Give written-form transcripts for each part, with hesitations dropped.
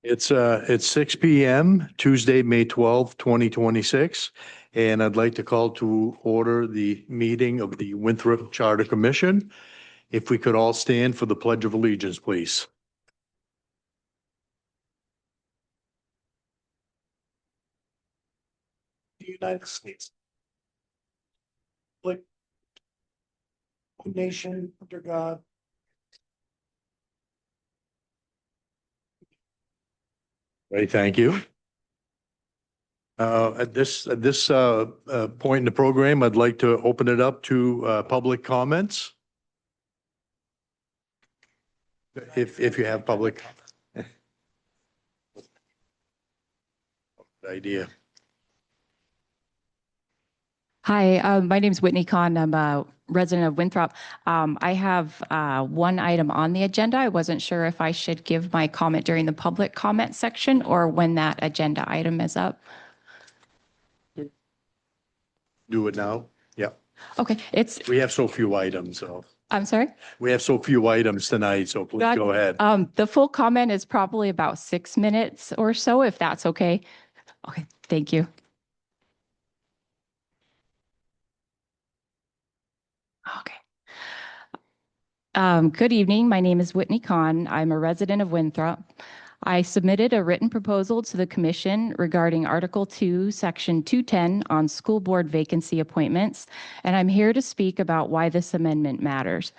It's 6 p.m., Tuesday, May 12th, 2026. And I'd like to call to order the meeting of the Winthrop Charter Commission. If we could all stand for the Pledge of Allegiance, please. The United States. One nation under God. Right, thank you. At this point in the program, I'd like to open it up to public comments. If you have public. Idea. Hi, my name is Whitney Kahn. I'm a resident of Winthrop. I have one item on the agenda. I wasn't sure if I should give my comment during the public comment section or when that agenda item is up. Do it now. Yeah. Okay, We have so few items, so. I'm sorry? We have so few items tonight, so please go ahead. The full comment is probably about 6 minutes or so, if that's okay. Okay, thank you. Okay. Good evening. My name is Whitney Kahn. I'm a resident of Winthrop. I submitted a written proposal to the Commission regarding Article 2, Section 210 on school board vacancy appointments, and I'm here to speak about why this amendment matters.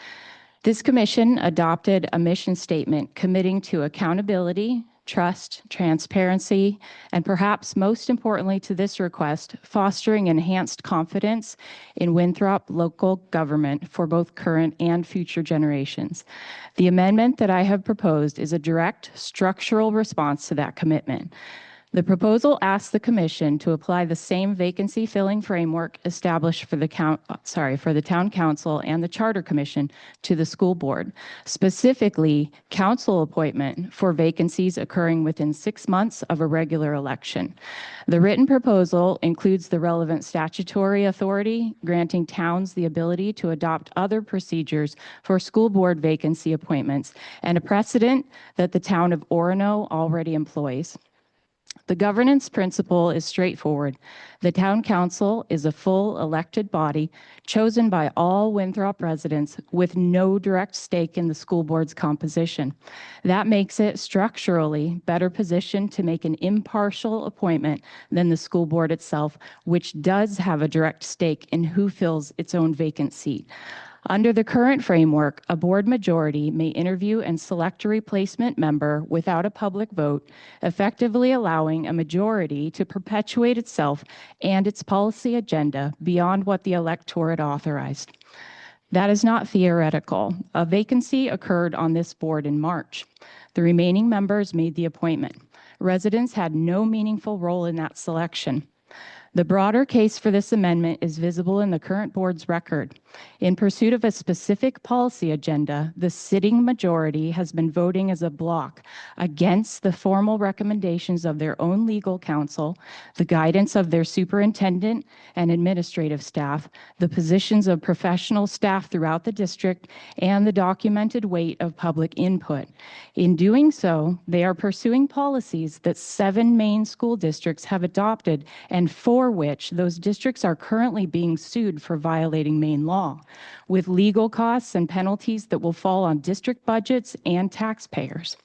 This commission adopted a mission statement committing to accountability, trust, transparency, and perhaps most importantly to this request, fostering enhanced confidence in Winthrop local government for both current and future generations. The amendment that I have proposed is a direct structural response to that commitment. The proposal asks the Commission to apply the same vacancy filling framework established for the Town Council and the Charter Commission to the school board, specifically council appointment for vacancies occurring within 6 months of a regular election. The written proposal includes the relevant statutory authority, granting towns the ability to adopt other procedures for school board vacancy appointments, and a precedent that the town of Orono already employs. The governance principle is straightforward. The town council is a full elected body chosen by all Winthrop residents with no direct stake in the school board's composition. That makes it structurally better positioned to make an impartial appointment than the school board itself, which does have a direct stake in who fills its own vacant seat. Under the current framework, a board majority may interview and select a replacement member without a public vote, effectively allowing a majority to perpetuate itself and its policy agenda beyond what the electorate authorized. That is not theoretical. A vacancy occurred on this board in March. The remaining members made the appointment. Residents had no meaningful role in that selection. The broader case for this amendment is visible in the current board's record. In pursuit of a specific policy agenda, the sitting majority has been voting as a block against the formal recommendations of their own legal counsel, the guidance of their superintendent and administrative staff, the positions of professional staff throughout the district, and the documented weight of public input. In doing so, they are pursuing policies that 7 Maine school districts have adopted and for which those districts are currently being sued for violating Maine law, with legal costs and penalties that will fall on district budgets and taxpayers.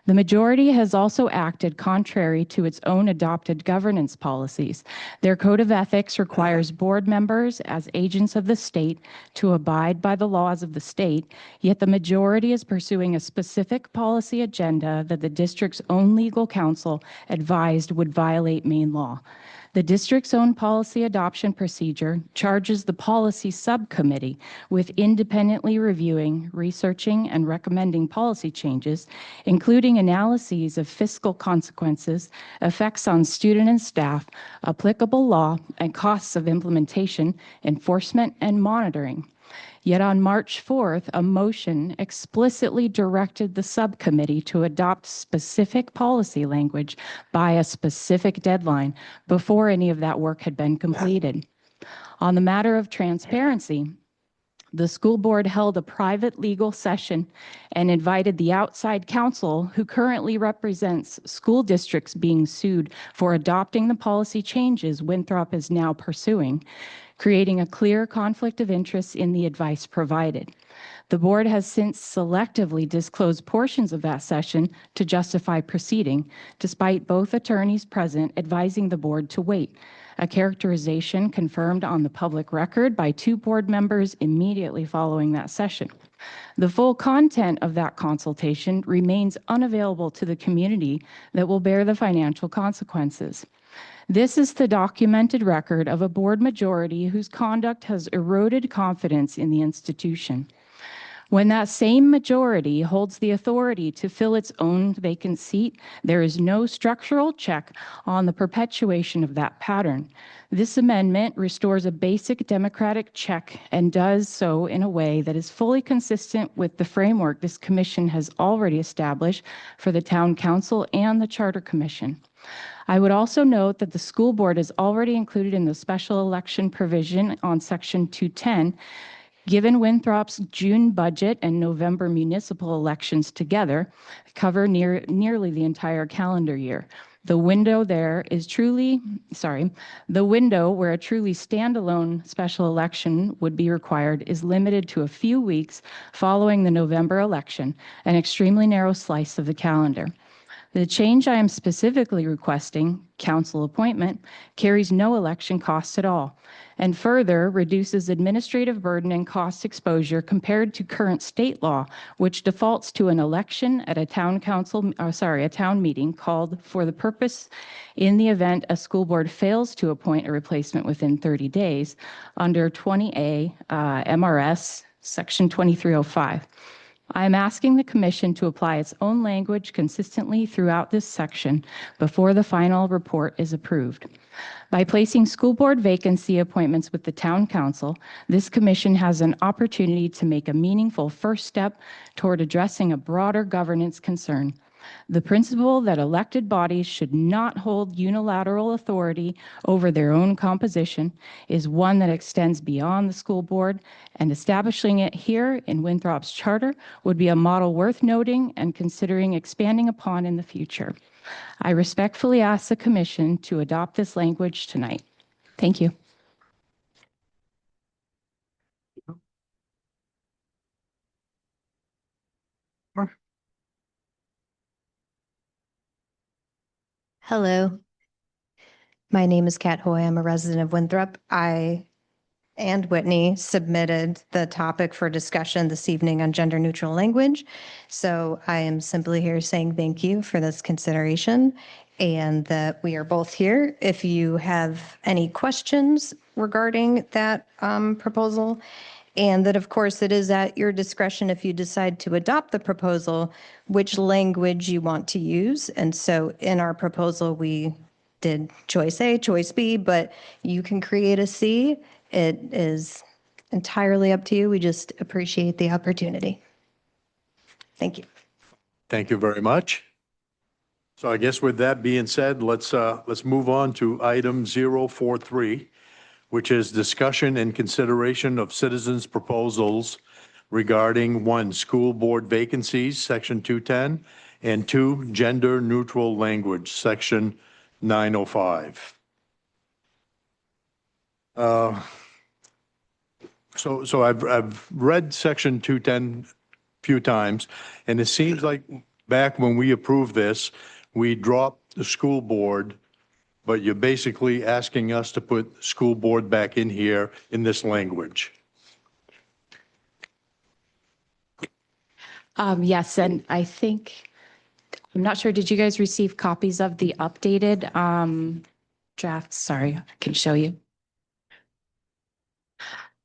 The majority has also acted contrary to its own adopted governance policies. Their code of ethics requires board members as agents of the state to abide by the laws of the state, yet the majority is pursuing a specific policy agenda that the district's own legal counsel advised would violate Maine law. The district's own policy adoption procedure charges the policy subcommittee with independently reviewing, researching, and recommending policy changes, including analyses of fiscal consequences, effects on student and staff, applicable law, and costs of implementation, enforcement, and monitoring. Yet on March 4th, a motion explicitly directed the subcommittee to adopt specific policy language by a specific deadline before any of that work had been completed. On the matter of transparency, the school board held a private legal session and invited the outside counsel who currently represents school districts being sued for adopting the policy changes Winthrop is now pursuing, creating a clear conflict of interest in the advice provided. The board has since selectively disclosed portions of that session to justify proceeding, despite both attorneys present advising the board to wait, a characterization confirmed on the public record by 2 board members immediately following that session. The full content of that consultation remains unavailable to the community that will bear the financial consequences. This is the documented record of a board majority whose conduct has eroded confidence in the institution. When that same majority holds the authority to fill its own vacant seat, there is no structural check on the perpetuation of that pattern. This amendment restores a basic democratic check and does so in a way that is fully consistent with the framework this commission has already established for the town council and the charter commission. I would also note that the school board is already included in the special election provision on section 210. Given Winthrop's June budget and November municipal elections together cover nearly the entire calendar year. The window where a truly standalone special election would be required is limited to a few weeks following the November election, an extremely narrow slice of the calendar. The change I am specifically requesting, council appointment, carries no election costs at all, and further reduces administrative burden and cost exposure compared to current state law, which defaults to an election at a town meeting called for the purpose in the event a school board fails to appoint a replacement within 30 days under 20A MRS section 2305. I am asking the commission to apply its own language consistently throughout this section before the final report is approved. By placing school board vacancy appointments with the town council, this commission has an opportunity to make a meaningful first step toward addressing a broader governance concern. The principle that elected bodies should not hold unilateral authority over their own composition is one that extends beyond the school board, and establishing it here in Winthrop's charter would be a model worth noting and considering expanding upon in the future. I respectfully ask the commission to adopt this language tonight. Thank you. Hello. My name is Kat Hoy. I'm a resident of Winthrop. I and Whitney submitted the topic for discussion this evening on gender neutral language. So I am simply here saying thank you for this consideration and that we are both here. If you have any questions regarding that proposal, and that, of course, it is at your discretion if you decide to adopt the proposal, which language you want to use. And so in our proposal, we did choice A, choice B, but you can create a C. It is entirely up to you. We just appreciate the opportunity. Thank you. Thank you very much. So I guess with that being said, let's move on to item 043. Which is discussion and consideration of citizens' proposals regarding 1, school board vacancies, section 210, and 2, gender neutral language, section 905. So I've read section 210 a few times, and it seems like back when we approved this, we dropped the school board, but you're basically asking us to put school board back in here in this language. Yes, and I think, I'm not sure, did you guys receive copies of the updated draft? Sorry, I can show you.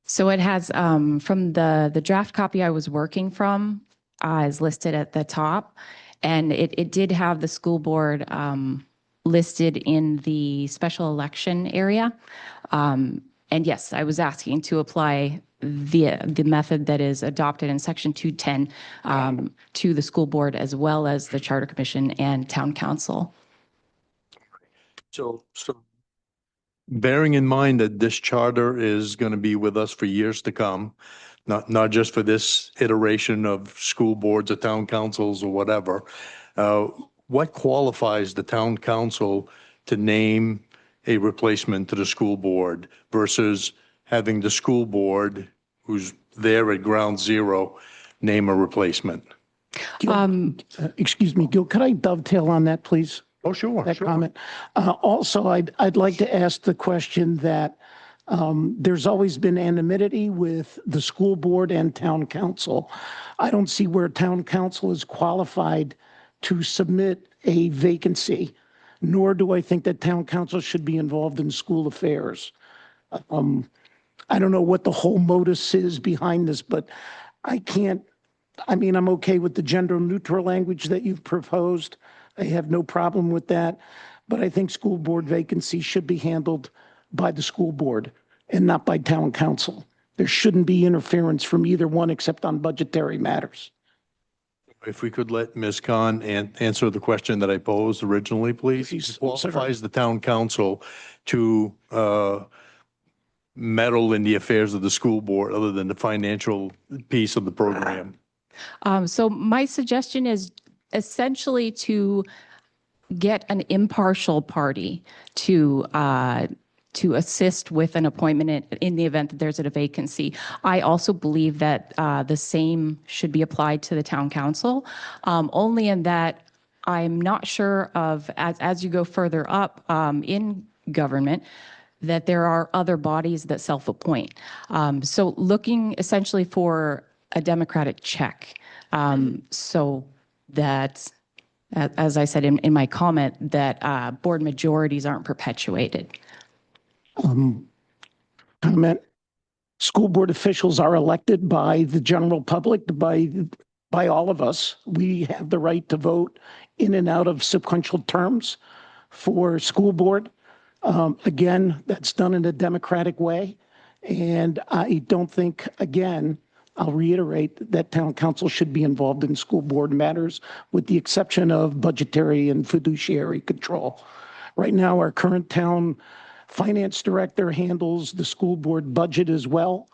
So it has, from the draft copy I was working from is listed at the top, and it did have the school board listed in the special election area. And yes, I was asking to apply the method that is adopted in section 210 to the school board as well as the charter commission and town council. So bearing in mind that this charter is going to be with us for years to come, not just for this iteration of school boards or town councils or whatever. What qualifies the town council to name a replacement to the school board versus having the school board, who's there at ground zero, name a replacement? Gil, excuse me, Gil, could I dovetail on that, please? Oh, sure, That sure. comment. Also, I'd like to ask the question that there's always been anonymity with the school board and town council. I don't see where town council is qualified to submit a vacancy, nor do I think that town council should be involved in school affairs. I don't know what the whole modus is behind this, but I'm okay with the gender neutral language that you've proposed. I have no problem with that, but I think school board vacancies should be handled by the school board and not by town council. There shouldn't be interference from either one except on budgetary matters. If we could let Ms. Khan answer the question that I posed originally, please. Please, Qualifies the town council to meddle in the affairs of the school board other than the financial piece of the program? So my suggestion is essentially to get an impartial party to assist with an appointment in the event that there's a vacancy. I also believe that the same should be applied to the town council, only in that I'm not sure of, as you go further up in government, that there are other bodies that self-appoint. So looking essentially for a democratic check, so that, as I said in my comment, that board majorities aren't perpetuated. Comment. School board officials are elected by the general public, by all of us. We have the right to vote in and out of sequential terms for school board. Again, that's done in a democratic way. And I don't think, again, I'll reiterate that town council should be involved in school board matters with the exception of budgetary and fiduciary control. Right now, our current town finance director handles the school board budget as well.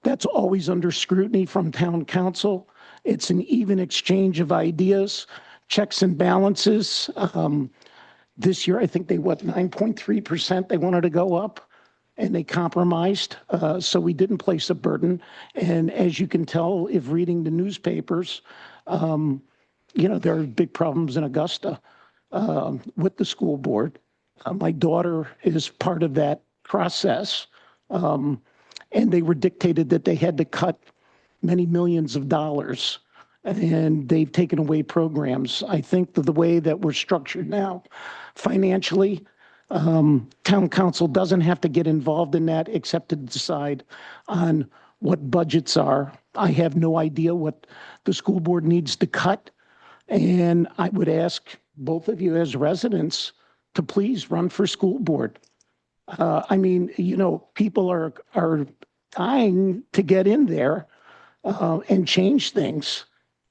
That's always under scrutiny from town council. It's an even exchange of ideas, checks and balances. This year, I think they, 9.3% they wanted to go up, and they compromised. So we didn't place a burden. And as you can tell, if reading the newspapers, there are big problems in Augusta with the school board. My daughter is part of that process. And they were dictated that they had to cut many millions of dollars, and they've taken away programs. I think that the way that we're structured now, financially, town council doesn't have to get involved in that except to decide on what budgets are. I have no idea what the school board needs to cut. And I would ask both of you as residents to please run for school board. People are dying to get in there and change things.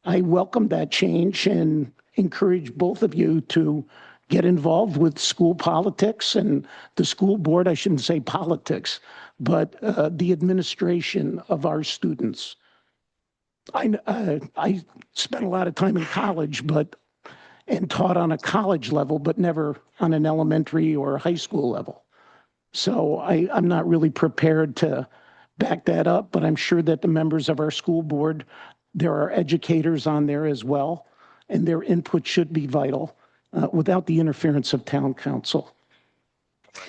I welcome that change and encourage both of you to get involved with school politics and the school board. I shouldn't say politics, but the administration of our students. I spent a lot of time in college, and taught on a college level, but never on an elementary or high school level. So I'm not really prepared to back that up, but I'm sure that the members of our school board, there are educators on there as well, and their input should be vital without the interference of town council.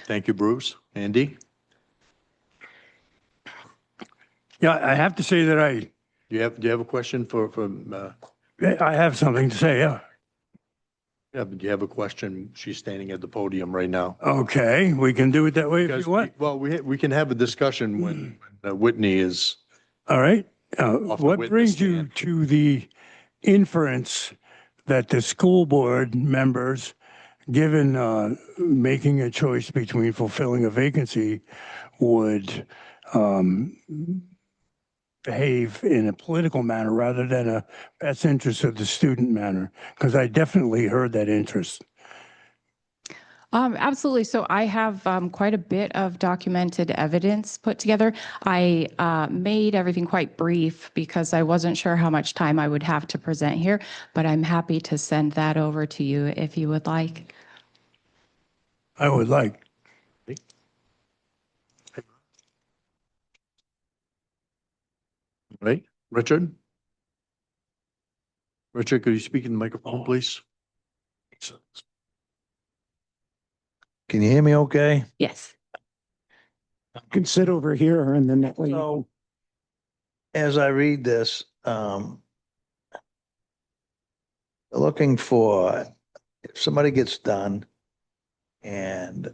Thank you, Bruce. Andy? Yeah, I have to say that Do you have a question for I have something to say, yeah. do you have a question? She's standing at the podium right now. Okay, we can do it that way if Because you want. Well, we can have a discussion when Whitney is. All right. Off the What witness brings you stand. to the inference that the school board members, given making a choice between fulfilling a vacancy, would behave in a political manner rather than a best interest of the student manner? Because I definitely heard that interest. Absolutely. So I have quite a bit of documented evidence put together. I made everything quite brief because I wasn't sure how much time I would have to present here, but I'm happy to send that over to you if you would like. I would like. Right? Richard? Richard, could you speak in the microphone, please? Can you hear me okay? Yes. You can sit over here and then that way. So as I read this, looking for, if somebody gets done and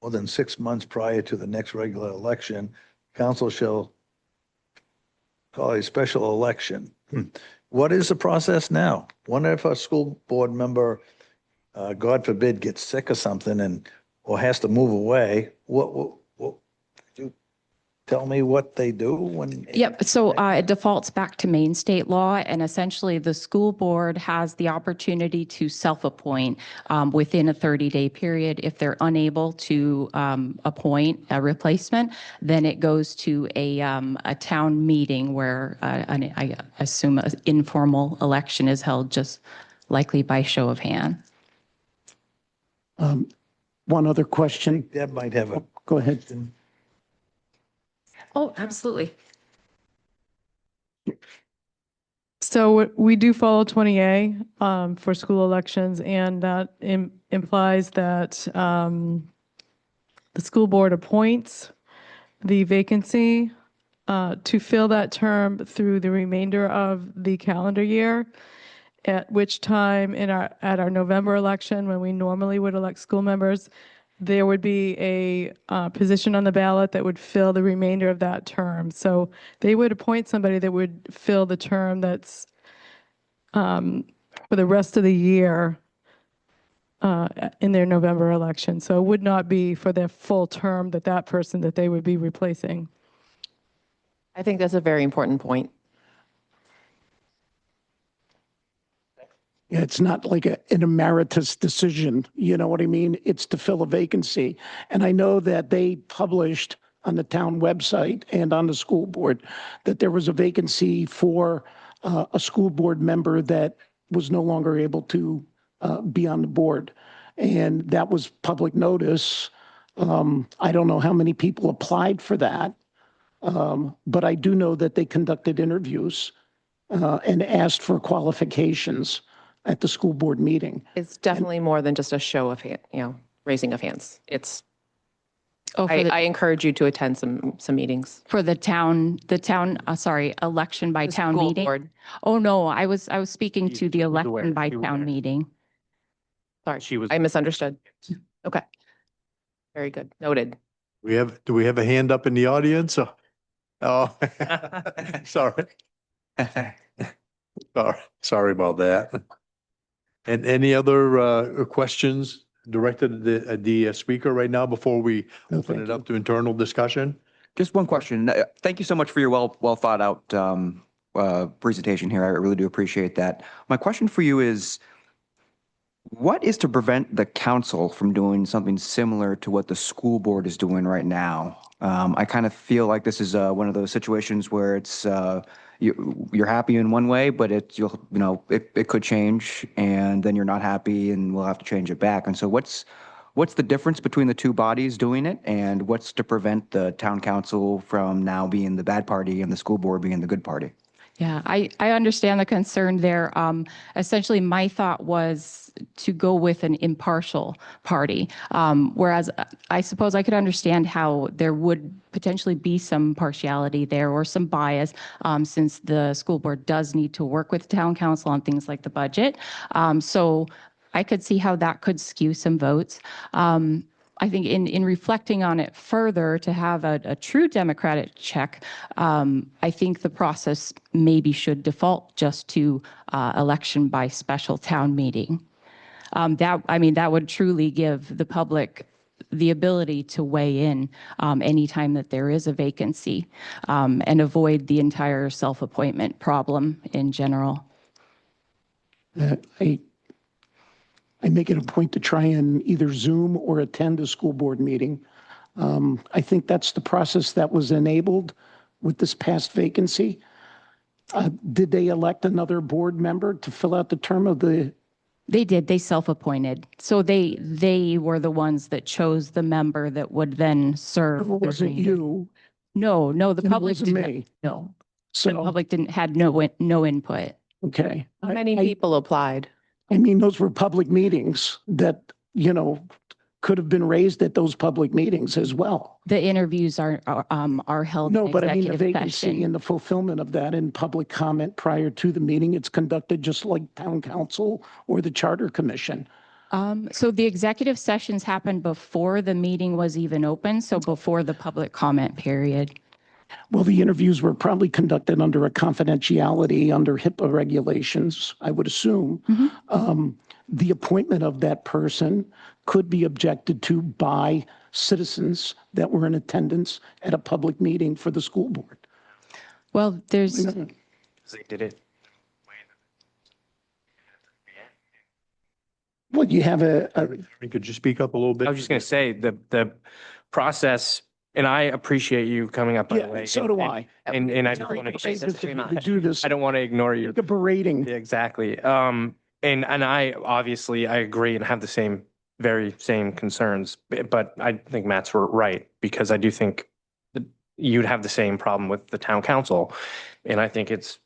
more than 6 months prior to the next regular election, council shall call a special election. What is the process now? What if a school board member, God forbid, gets sick or something and, or has to move away? What, could you tell me what they do when? Yep. So it defaults back to Maine state law, and essentially the school board has the opportunity to self-appoint within a 30-day period. If they're unable to appoint a replacement, then it goes to a town meeting where I assume an informal election is held, just likely by show of hand. One other question. Deb might have a. Go ahead. Oh, absolutely. So we do follow 20A for school elections, and that implies that the school board appoints the vacancy to fill that term through the remainder of the calendar year, at which time at our November election, when we normally would elect school members, there would be a position on the ballot that would fill the remainder of that term. So they would appoint somebody that would fill the term that's for the rest of the year in their November election. So it would not be for their full term that person that they would be replacing. I think that's a very important point. Yeah, it's not like an emeritus decision, you know what I mean? It's to fill a vacancy. And I know that they published on the town website and on the school board that there was a vacancy for a school board member that was no longer able to be on the board. And that was public notice. I don't know how many people applied for that, but I do know that they conducted interviews and asked for qualifications at the school board meeting. It's definitely more than just a show of raising of hands. It's, Oh, I encourage you to attend some meetings. for the town, election by The town school meeting. board. Oh, no, I was speaking to the was aware. election by She was town there. meeting. Sorry, I misunderstood. Okay. Very good. Noted. Do we have a hand up in the audience? Oh, sorry. Sorry about that. And any other questions directed at the speaker right now before we No, open thank it up to internal discussion? Just one question. Thank you so much for your well thought out presentation here. I really do appreciate that. My question for you is, what is to prevent the council from doing something similar to what the school board is doing right now? I kind of feel like this is one of those situations where it's you're happy in one way, but it could change, and then you're not happy, and we'll have to change it back. And so, what's the difference between the two bodies doing it, and what's to prevent the town council from now being the bad party and the school board being the good party? Yeah, I understand the concern there. Essentially, my thought was to go with an impartial party, whereas I suppose I could understand how there would potentially be some partiality there or some bias, since the school board does need to work with the town council on things like the budget. So I could see how that could skew some votes. I think in reflecting on it further, to have a true democratic check, I think the process maybe should default just to election by special town meeting. That would truly give the public the ability to weigh in anytime that there is a vacancy, and avoid the entire self-appointment problem in general. I make it a point to try and either Zoom or attend a school board meeting. I think that's the process that was enabled with this past vacancy. Did they elect another board member to fill out the term of the? They did, they self-appointed. So they were the ones that chose the member that would then serve. It the wasn't remainder. you. No, the It public wasn't didn't. me. No, the So, public had no input. okay. How many I- people applied? I mean, those were public meetings that, could have been raised at those public meetings as well. The interviews are held No, in but I mean, the executive vacancy session. and the fulfillment of that in public comment prior to the meeting, it's conducted just like town council or the charter commission. So the executive sessions happened before the meeting was even open, so before the public comment period. Well, the interviews were probably conducted under a confidentiality under HIPAA regulations, I would assume. The appointment of that person could be objected to by citizens that were in attendance at a public meeting for the school board. Well, there's, They did it. Well, you have Could you speak up a little bit? I was just going to say the process, and I appreciate you coming up, by the way. yeah, so do I. And I don't Sorry want to to, do this, I don't want to ignore you. like a berating. Yeah, exactly. And I obviously I agree and have the very same concerns, but I think Matt's right, because I do think that you'd have the same problem with the town council. And I think it's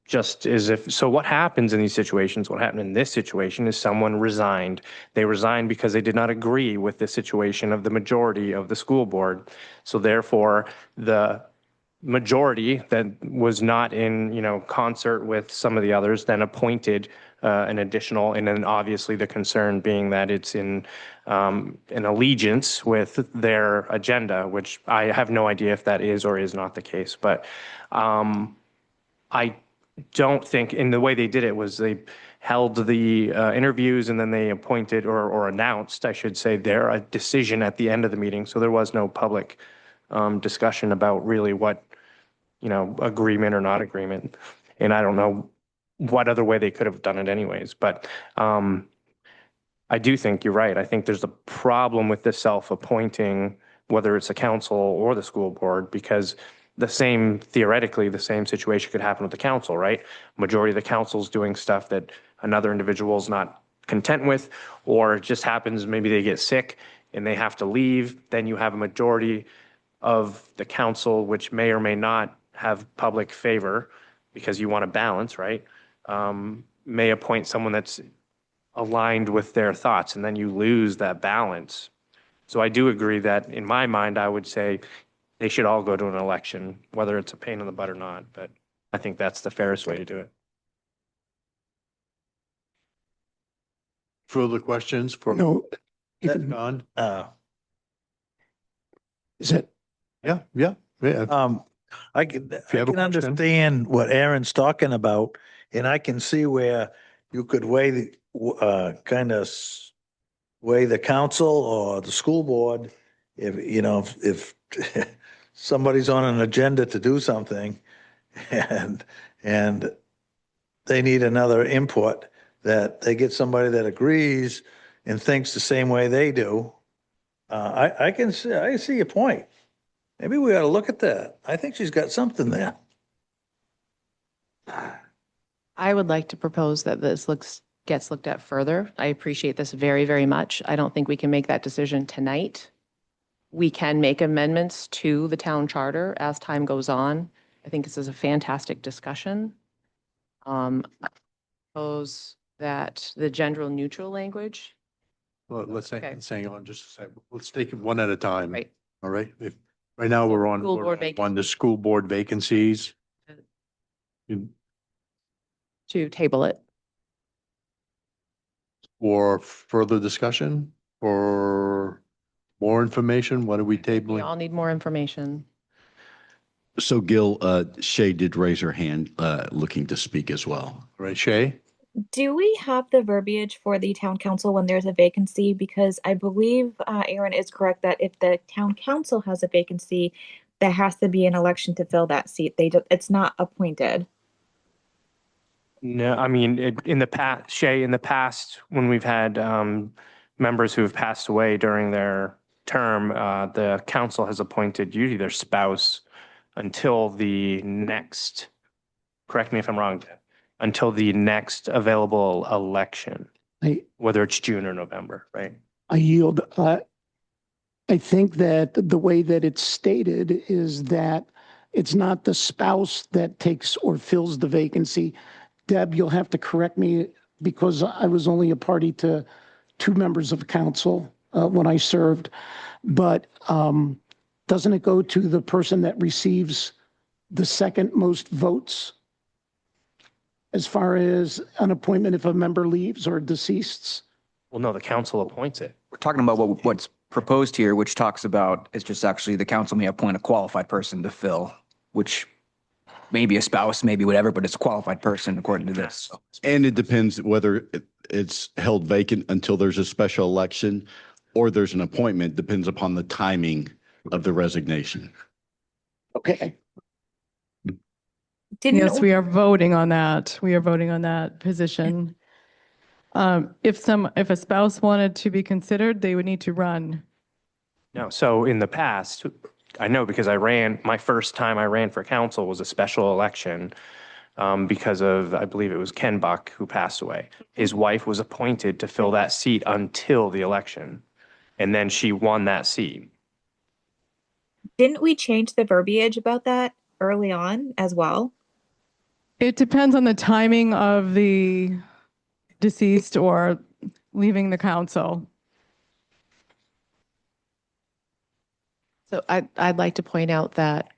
just as if, so what happens in these situations, what happened in this situation is someone resigned. They resigned because they did not agree with the situation of the majority of the school board. So therefore, the majority that was not in, concert with some of the others then appointed an additional, and then obviously the concern being that it's in an allegiance with their agenda, which I have no idea if that is or is not the case. But I don't think, in the way they did it was they held the interviews and then they appointed or announced, I should say, their decision at the end of the meeting. So there was no public discussion about really what, agreement or not agreement. And I don't know what other way they could have done it anyways. But I do think you're right. I think there's a problem with the self-appointing, whether it's a council or the school board, because theoretically, the same situation could happen with the council, right? Majority of the council's doing stuff that another individual's not content with, or it just happens, maybe they get sick and they have to leave. Then you have a majority of the council, which may or may not have public favor because you want to balance, right? May appoint someone that's aligned with their thoughts, and then you lose that balance. So I do agree that in my mind, I would say they should all go to an election, whether it's a pain in the butt or not, but I think that's the fairest way to do it. Further questions for No, John? is it? Yeah. I can you have a question. understand what Aaron's talking about, and I can see where you could weigh the, weigh the council or the school board. If somebody's on an agenda to do something and they need another input, that they get somebody that agrees and thinks the same way they do. I see your point. Maybe we ought to look at that. I think she's got something there. I would like to propose that this gets looked at further. I appreciate this very, very much. I don't think we can make that decision tonight. We can make amendments to the town charter as time goes on. I think this is a fantastic discussion. I propose that the gender neutral language, Well, let's Okay. hang on just a second. Let's take it one at a time. right? All right. Right now we're on School board the school board vacancies. To table it. For further discussion or more information? What are we We tabling? all need more information. So Gil, Shay did raise her hand, looking to speak as well. Right, Shay? Do we have the verbiage for the town council when there's a vacancy? Because I believe Aaron is correct that if the town council has a vacancy, there has to be an election to fill that seat. It's not appointed. No, I mean, in the past, Shay, in the past, when we've had members who have passed away during their term, the council has appointed usually their spouse until the next, correct me if I'm wrong, until the next available election, I, whether it's June or November, right? I yield. I think that the way that it's stated is that it's not the spouse that takes or fills the vacancy. Deb, you'll have to correct me because I was only a party to 2 members of council when I served. But doesn't it go to the person that receives the second most votes as far as an appointment if a member leaves or deceases? Well, no, the council appoints it. We're talking about what's proposed here, which talks about, it's just actually the council may appoint a qualified person to fill, which may be a spouse, maybe whatever, but it's a qualified person according to this. And it depends whether it's held vacant until there's a special election or there's an appointment, depends upon the timing of the resignation. Okay. Yes, we are voting on that. We are voting on that position. If a spouse wanted to be considered, they would need to run. No, so in the past, I know because my first time I ran for council was a special election because of, I believe it was Ken Buck who passed away. His wife was appointed to fill that seat until the election, and then she won that seat. Didn't we change the verbiage about that early on as well? It depends on the timing of the deceased or leaving the council. So I'd like to point out that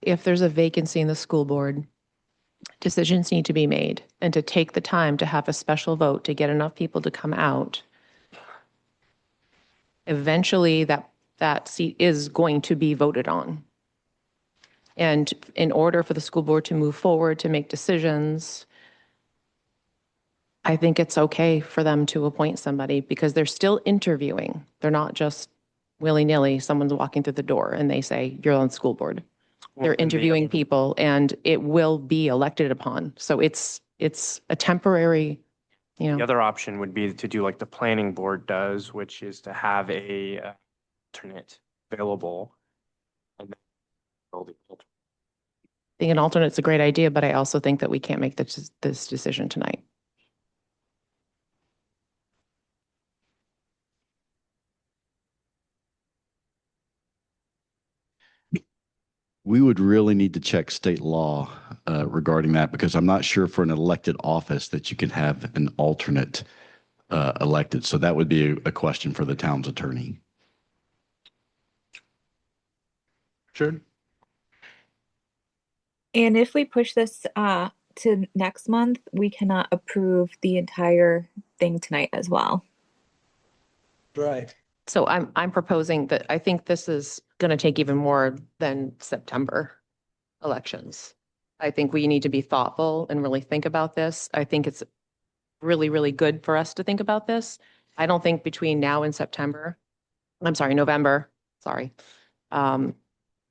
if there's a vacancy in the school board, decisions need to be made, and to take the time to have a special vote to get enough people to come out. Eventually that seat is going to be voted on. And in order for the school board to move forward to make decisions, I think it's okay for them to appoint somebody because they're still interviewing. They're not just willy-nilly, someone's walking through the door and they say, you're on the school board. They're interviewing people and it will be elected upon. So it's a temporary, The other option would be to do like the planning board does, which is to have a alternate available. And then build the alternate. I think an alternate's a great idea, but I also think that we can't make this decision tonight. We would really need to check state law regarding that because I'm not sure for an elected office that you can have an alternate elected. So that would be a question for the town's attorney. Sure. And if we push this to next month, we cannot approve the entire thing tonight as well. Right. So I'm proposing that I think this is going to take even more than September elections. I think we need to be thoughtful and really think about this. I think it's really, really good for us to think about this. I don't think between now and November,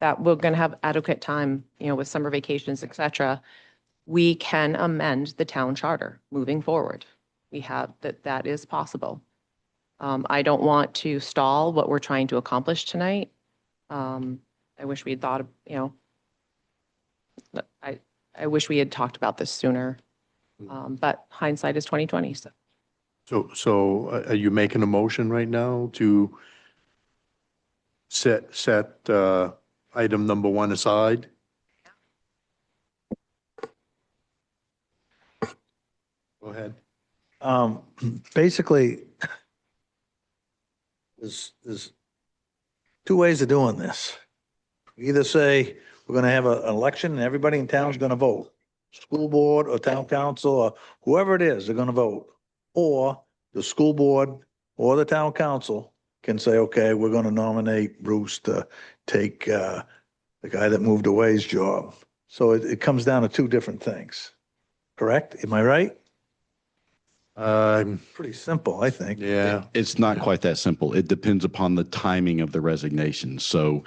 that we're going to have adequate time, with summer vacations, et cetera. We can amend the town charter moving forward. We have that is possible. I don't want to stall what we're trying to accomplish tonight. I wish we had thought of, I wish we had talked about this sooner. But hindsight is 2020. So are you making a motion right now to set item number 1 aside? Go ahead. Basically, there's 2 ways of doing this. Either say, we're going to have an election and everybody in town is going to vote. School board or town council or whoever it is, they're going to vote. Or the school board or the town council can say, okay, we're going to nominate Bruce to take the guy that moved away's job. So it comes down to 2 different things. Correct? Am I right? Pretty simple, I think. Yeah. It's not quite that simple. It depends upon the timing of the resignation. So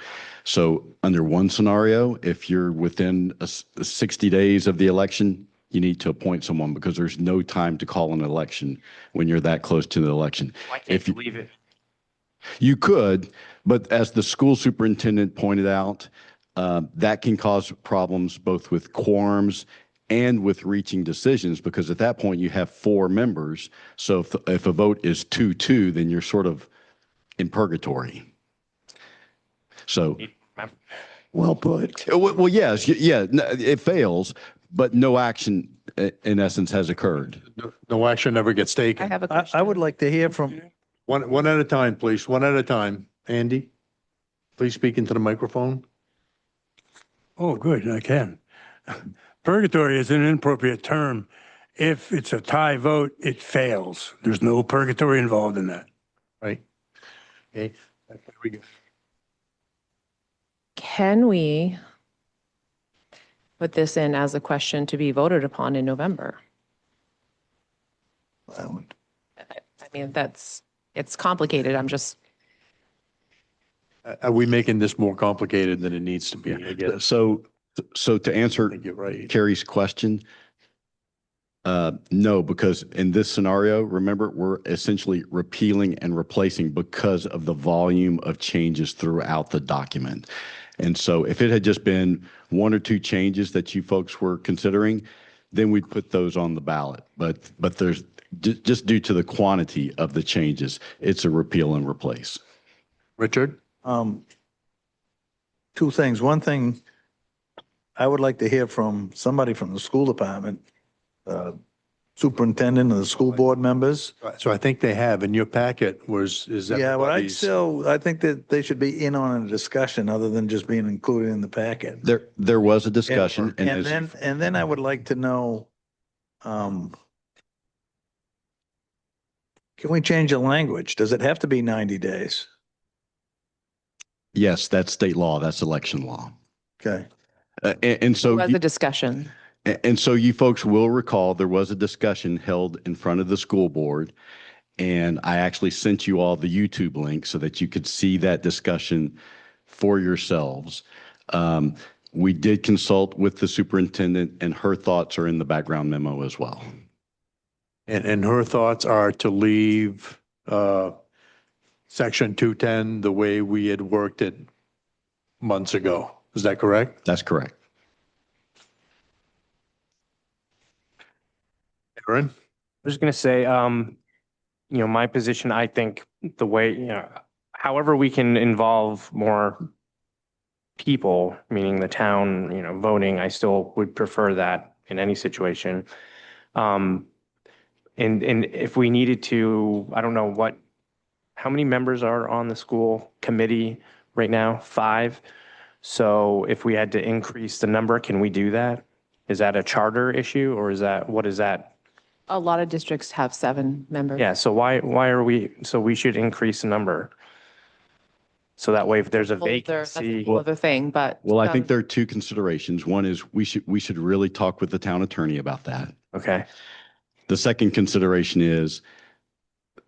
under one scenario, if you're within 60 days of the election, you need to appoint someone because there's no time to call an election when you're that close to the election. Why can't If you you- leave it? You could, but as the school superintendent pointed out, that can cause problems both with quorums and with reaching decisions, because at that point you have 4 members. So if a vote is 2-2, then you're sort of in purgatory. So, Well put. well, yes, yeah, it fails, but no action in essence has occurred. No action ever gets I taken. have a I question. would like to hear from, One at a time, please. One at a time. Andy, please speak into the microphone. Oh, good, I can. Purgatory is an inappropriate term. If it's a tie vote, it fails. There's no purgatory involved in that. Right? Okay. There we go. Can we put this in as a question to be voted upon in November? I mean, it's complicated. I'm just, Are we making this more complicated than it needs to be? I guess. So to I answer think you're right. Carrie's question, no, because in this scenario, remember, we're essentially repealing and replacing because of the volume of changes throughout the document. And so if it had just been 1 or 2 changes that you folks were considering, then we'd put those on the ballot. But there's just due to the quantity of the changes, it's a repeal and replace. Richard? 2 things. One thing, I would like to hear from somebody from the school department, superintendent and the school board members. So I think they have, in your packet is Yeah, but I everybody's. think that they should be in on a discussion other than just being included in the packet. There was a discussion, and And then I would like to know, can we change the language? Does it have to be 90 days? yes, that's state law, that's election law. Okay. And so. was a discussion. And so you folks will recall there was a discussion held in front of the school board, and I actually sent you all the YouTube link so that you could see that discussion for yourselves. We did consult with the superintendent, and her thoughts are in the background memo as well. And her thoughts are to leave section 210 the way we had worked it months ago. Is that correct? That's correct. Aaron? I was going to say, my position, I think the way, however we can involve more people, meaning the town, voting, I still would prefer that in any situation. And if we needed to, I don't know how many members are on the school committee right now? 5. So if we had to increase the number, can we do that? Is that a charter issue, or what is that? A lot of districts have 7 members. Yeah, so why are we should increase the number. So that way, if there's a Well, that's a vacancy. whole other thing, but. Well, I think there are 2 considerations. One is we should really talk with the town attorney about that. Okay, The second consideration is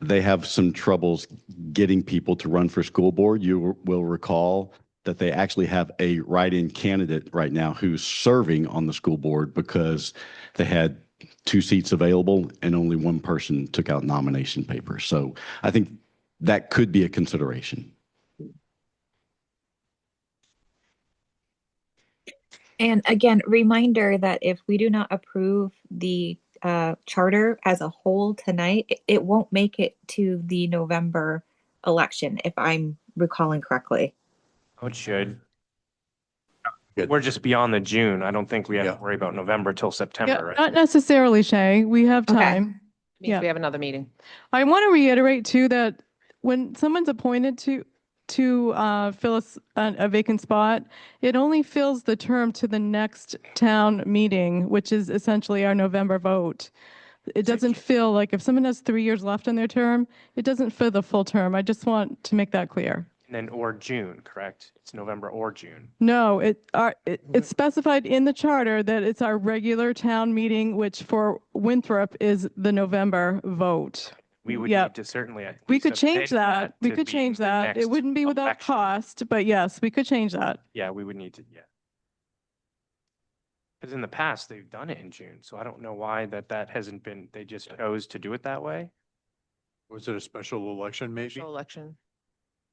they have some troubles getting people to run for school board. You will recall that they actually have a write-in candidate right now who's serving on the school board because they had 2 seats available and only 1 person took out nomination papers. So I think that could be a consideration. And again, reminder that if we do not approve the charter as a whole tonight, it won't make it to the November election, if I'm recalling correctly. oh, it should. Good. We're just beyond the June. I don't think we have Yeah. to worry about November till Yeah, September, right? not necessarily, Shay. We have Okay. time. Means Yeah. we have another meeting. I want to reiterate too that when someone's appointed to fill a vacant spot, it only fills the term to the next town meeting, which is essentially our November vote. It doesn't feel like if someone has 3 years left in their term, it doesn't fill the full term. I just want to make that clear. And then, or June, correct? It's November or June. No, it's specified in the charter that it's our regular town meeting, which for Winthrop is the November vote. We would Yep. need to certainly. We could change that. We could change that. It wouldn't be without cost, but yes, we could change that. Yeah, we would need to, yeah. Because in the past, they've done it in June, so I don't know why that hasn't been, they just chose to do it that way. Was it a special election maybe? Special election.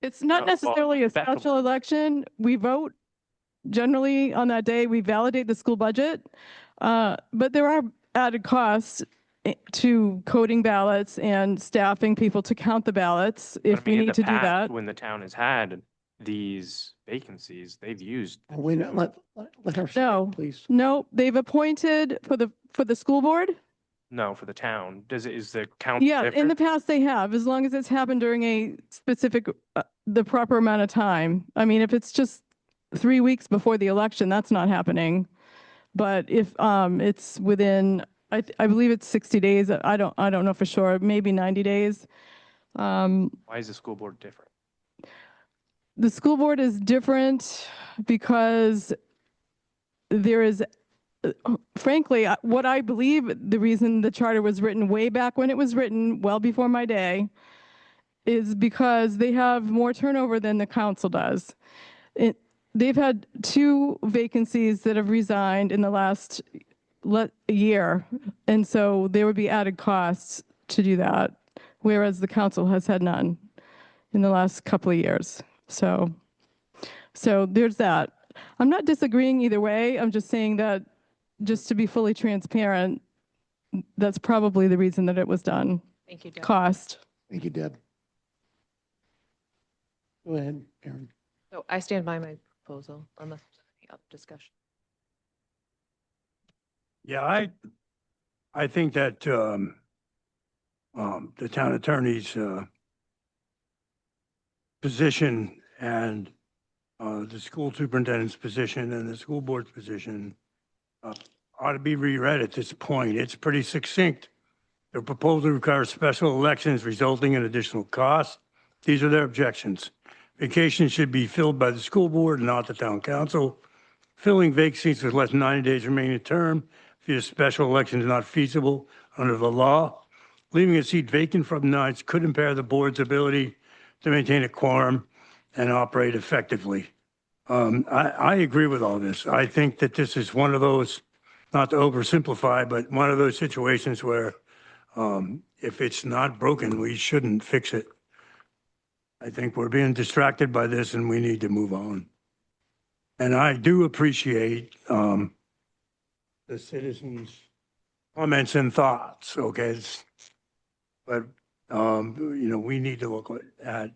It's not well, necessarily a special- special election. We vote generally on that day. We validate the school budget. But there are added costs to coding ballots and staffing people to count the ballots But I if we mean, in need the to do past, that. When the town has had these vacancies, they've used. the Wait, June- let her, No. please. No, they've appointed for the school board. No, for the town. Is the council Yeah, in different? the past they have, as long as it's happened during a specific, the proper amount of time. I mean, if it's just 3 weeks before the election, that's not happening. But if it's within, I believe it's 60 days. I don't know for sure, maybe 90 days. Why is the school board different? The school board is different because there is, frankly, what I believe the reason the charter was written way back when it was written, well before my day, is because they have more turnover than the council does. They've had 2 vacancies that have resigned in the last year, and so there would be added costs to do that, whereas the council has had none in the last couple of years. So there's that. I'm not disagreeing either way. I'm just saying that, just to be fully transparent, that's probably the reason that it was done. Thank you, Deb. Cost. Thank you, Deb. Go ahead, Aaron. So I stand by my proposal unless there's any discussion. Yeah, I think that the town attorney's position and the school superintendent's position and the school board's position ought to be reread at this point. It's pretty succinct. The proposal requires special elections resulting in additional costs. These are their objections. Vacations should be filled by the school board, not the town council. Filling vacancies with less than 90 days remaining term via special election is not feasible under the law. Leaving a seat vacant from nights could impair the board's ability to maintain a quorum and operate effectively. I agree with all this. I think that this is one of those, not to oversimplify, but one of those situations where if it's not broken, we shouldn't fix it. I think we're being distracted by this and we need to move on. And I do appreciate the citizens' comments and thoughts, okay? But, we need to look at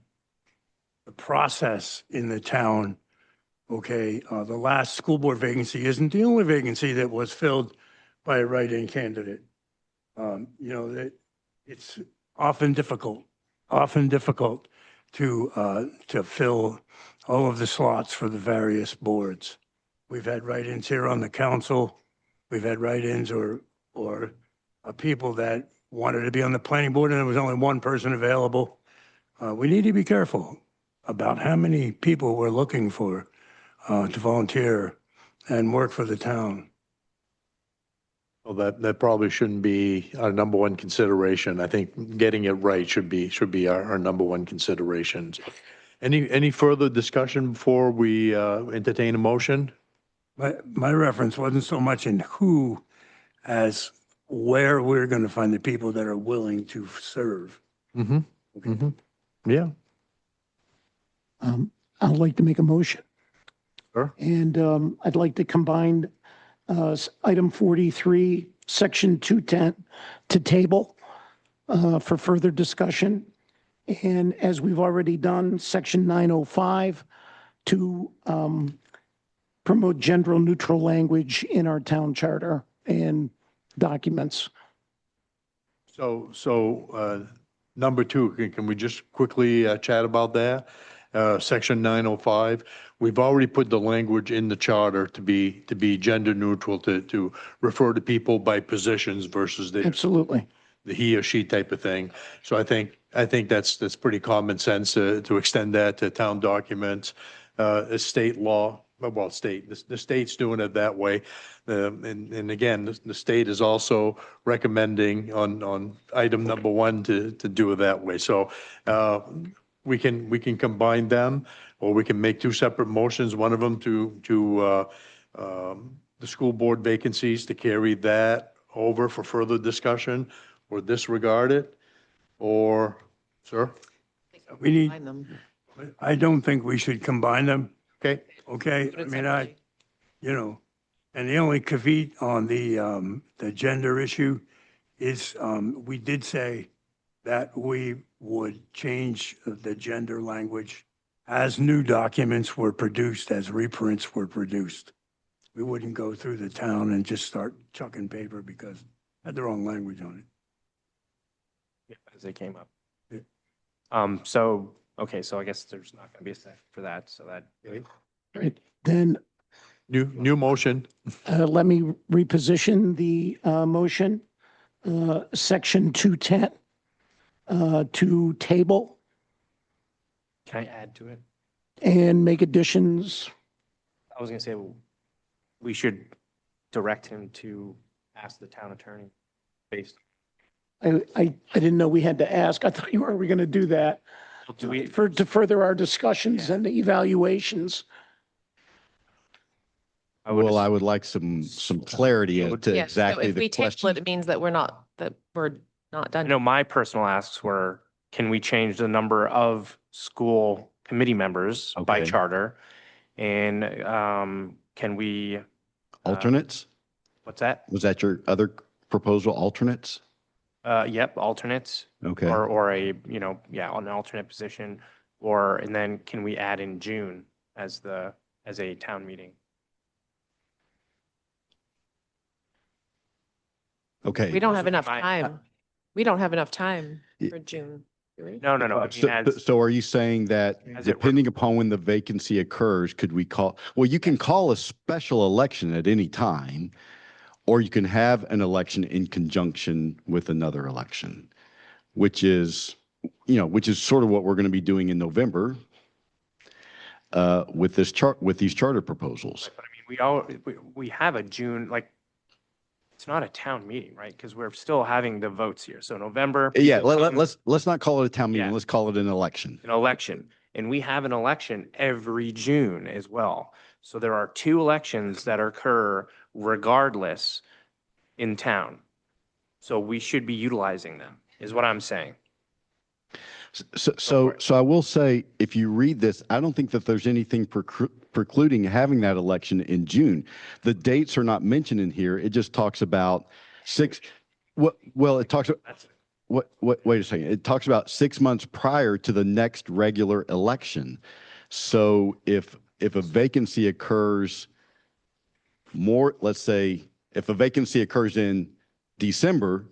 the process in the town, okay? The last school board vacancy isn't the only vacancy that was filled by a write-in candidate. That it's often difficult to fill all of the slots for the various boards. We've had write-ins here on the council. We've had write-ins or people that wanted to be on the planning board and there was only one person available. We need to be careful about how many people we're looking for to volunteer and work for the town. Well, that probably shouldn't be our number one consideration. I think getting it right should be our number one consideration. Any further discussion before we entertain a motion? My reference wasn't so much in who as where we're going to find the people that are willing to serve. Mm-hmm. Mm-hmm. Yeah. I'd like to make a motion. Sure. And I'd like to combine item 43, section 210 to table for further discussion. And as we've already done, section 905 to promote gender neutral language in our town charter and documents. So number 2, can we just quickly chat about that? Section 905, we've already put the language in the charter to be gender neutral, to refer to people by positions versus the Absolutely. he or she type of thing. So I think that's pretty common sense to extend that to town documents, state law. Well, the state's doing it that way. And again, the state is also recommending on item number 1 to do it that way. So we can combine them, or we can make 2 separate motions, one of them to the school board vacancies, to carry that over for further discussion or disregard it? Or, sir? We need, Find them. I don't think we should combine them, Okay, okay? Do I it mean, separately. you know, and the only caveat on the gender issue is, we did say that we would change the gender language as new documents were produced, as reprints were produced. We wouldn't go through the town and just start chucking paper because it had the wrong language on it. Yeah, as they came up. Yeah. So, okay, so I guess there's not going to be a second for that, so that. Right, then new motion. let me reposition the motion. Section 210 to table Can I add to it? and make additions. I was going to say, we should direct him to ask the town attorney based. I didn't know we had to ask. I thought you were going to do that Do we, to further our discussions and evaluations. Well, I would like some clarity as to Yeah, so exactly if the we table question. it, it means that we're not I done. know my personal asks were, can we change the number of school committee members by Okay. charter? And can we, Alternates? what's that? Was that your other proposal, alternates? Yep, alternates. Okay. Or a, an alternate position, and then can we add in June as a town meeting? Okay. We don't have Those would be enough my- time. We don't have enough time Y- for June, do we? No, I mean, So are you saying that As it depending upon when the vacancy occurs, could we call, well, you can call a special election at any time, or you can have an election in conjunction with another election, which is sort of what we're going to be doing in November with these charter proposals. But I mean, we have a June, it's not a town meeting, right? Because we're still having the votes here. So November. Yeah, people come, let's not call it a town meeting. Yeah. Let's call it an election. an election. And we have an election every June as well. So there are 2 elections that occur regardless in town. So we should be utilizing them, is what I'm saying. So I will say, if you read this, I don't think that there's anything precluding having that election in June. The dates are not mentioned in here. It just talks about it talks, That's wait a second. It talks about 6 months prior to the next regular election. So if a vacancy occurs let's say, if a vacancy occurs in December,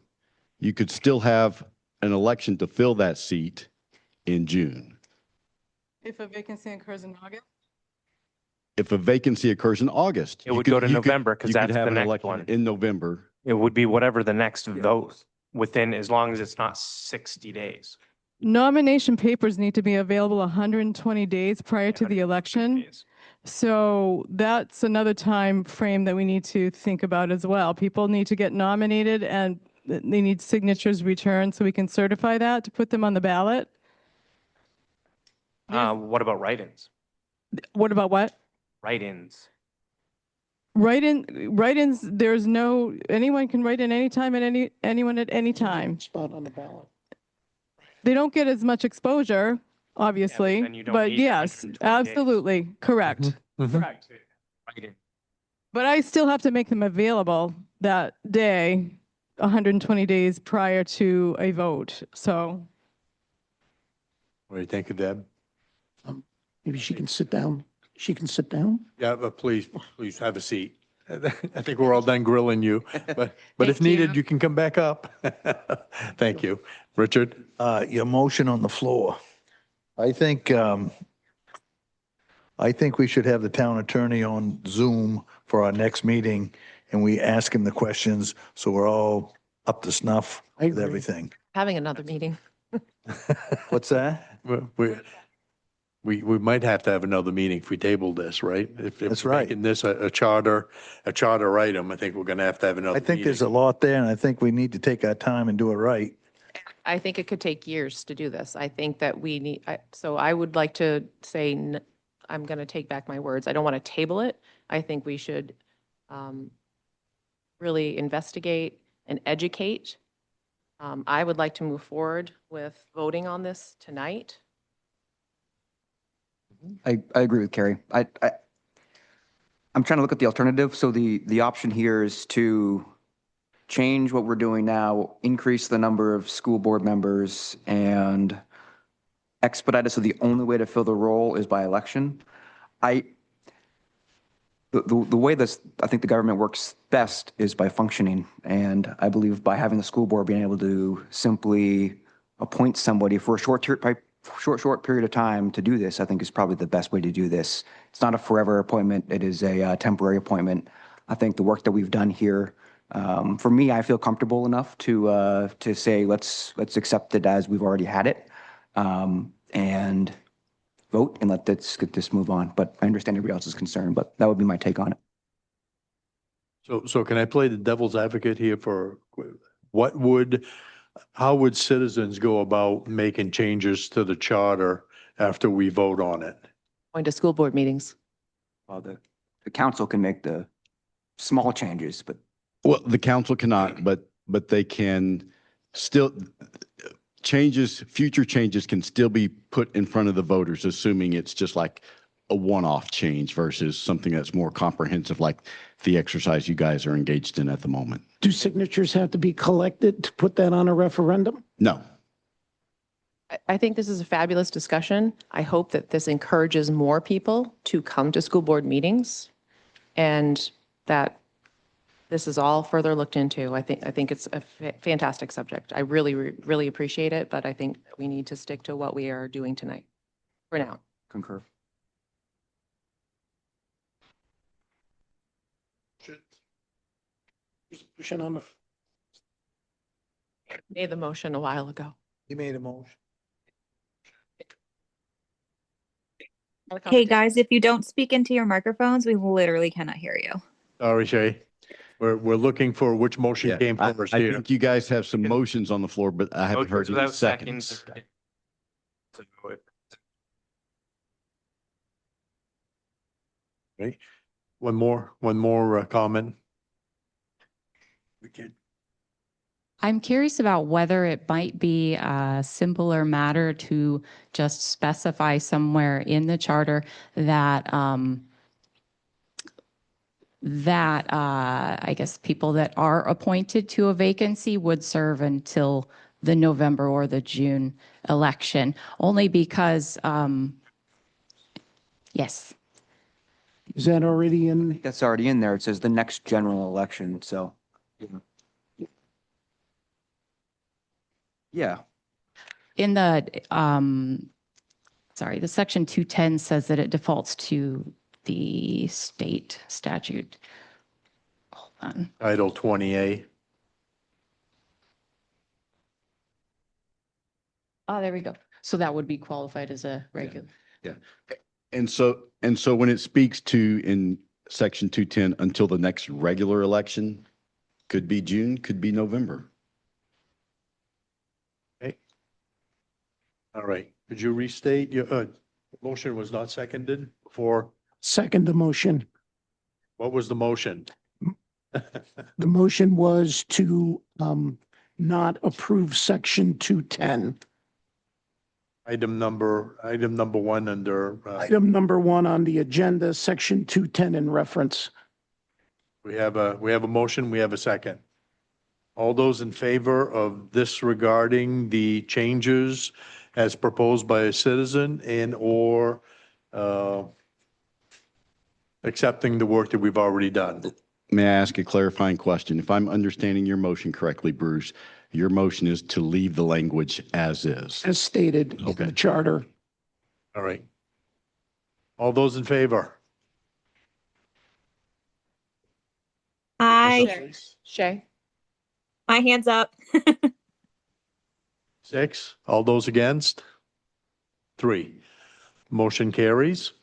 you could still have an election to fill that seat in June. If a vacancy occurs in August? If a vacancy occurs in August. It would go to you could- November, 'cause you could that's have the an next election one. In November. It would be whatever the next vote within, as long as it's not 60 days. Nomination papers need to be available 120 days prior to the election. Days. So that's another time frame that we need to think about as well. People need to get nominated and they need signatures returned so we can certify that to put them on the ballot. What about write-ins? What about what? Write-ins. Write-ins, there's no, anyone can write in anytime at anyone at any time. Spot on the ballot. They don't get as much exposure, obviously, then you don't but need yes, 120 days. absolutely, correct. Correct. Write-in. But I still have to make them available that day, 120 days prior to a vote. So What do you think, Deb? Maybe she can sit down. She can sit down. Yeah, but please have a seat. I think we're all done grilling you, but if Thank needed, you. you can come back up. Thank you. Richard? Your motion on the floor. I think we should have the town attorney on Zoom for our next meeting and we ask him the questions so we're all up to snuff I with agree. everything. Having another meeting. What's that? We might have to have another meeting if we table this, right? If That's we're right. making this a charter item, I think we're going to have another I think there's a meeting. lot there and I think we need to take our time and do it right. I think it could take years to do this. I think that we need, so I would like to say, I'm going to take back my words. I don't want to table it. I think we should really investigate and educate. I would like to move forward with voting on this tonight. I agree with Carrie. I'm trying to look at the alternative. So the option here is to change what we're doing now, increase the number of school board members, and expedite it. So the only way to fill the role is by election. The way this, I think the government works best is by functioning. And I believe by having the school board being able to simply appoint somebody for a short period of time to do this, I think is probably the best way to do this. It's not a forever appointment. It is a temporary appointment. I think the work that we've done here, for me, I feel comfortable enough to say, let's accept it as we've already had it, and vote and let's get this move on. But I understand everybody else's concern, but that would be my take on it. So can I play the devil's advocate here for how would citizens go about making changes to the charter after we vote on it? Going to school board meetings. Well, the council can make the small changes, but Well, the council cannot, but they can still, future changes can still be put in front of the voters, assuming it's just like a one-off change versus something that's more comprehensive, like the exercise you guys are engaged in at the moment. Do signatures have to be collected to put that on a referendum? No. I think this is a fabulous discussion. I hope that this encourages more people to come to school board meetings and that this is all further looked into. I think it's a fantastic subject. I really appreciate it, but I think we need to stick to what we are doing tonight for now. concur. Pushing on the. Made the motion a while ago. He made a motion. Hey, guys, if you don't speak into your microphones, we literally cannot hear you. Sorry, Shay. We're looking for which motion came I first I here. think you guys have some motions on the floor, but I haven't heard any seconds. Okay. One more comment. We can. I'm curious about whether it might be a simpler matter to just specify somewhere in the charter that I guess people that are appointed to a vacancy would serve until the November or the June election, only because, yes. Is that already in? That's already in there. It says the next general election, so. Yeah. In the, sorry, the section 210 says that it defaults to the state statute. Hold on. Title 20A. Oh, there we go. So that would be qualified as a regular. Yeah. And so when it speaks to in section 210 until the next regular election, could be June, could be November. Okay. All right. Could you restate your motion was not seconded before? Second the motion. What was the motion? The motion was to not approve section 210. Item number one under, Item number 1 on the agenda, section 210 in reference. we have a motion, we have a second. All those in favor of this regarding the changes as proposed by a citizen and or accepting the work that we've already done? May I ask a clarifying question? If I'm understanding your motion correctly, Bruce, your motion is to leave the language as is. As stated in Okay. the charter. All right. All those in favor? Shay? My hand's up. 6. All those against? 3. Motion carries.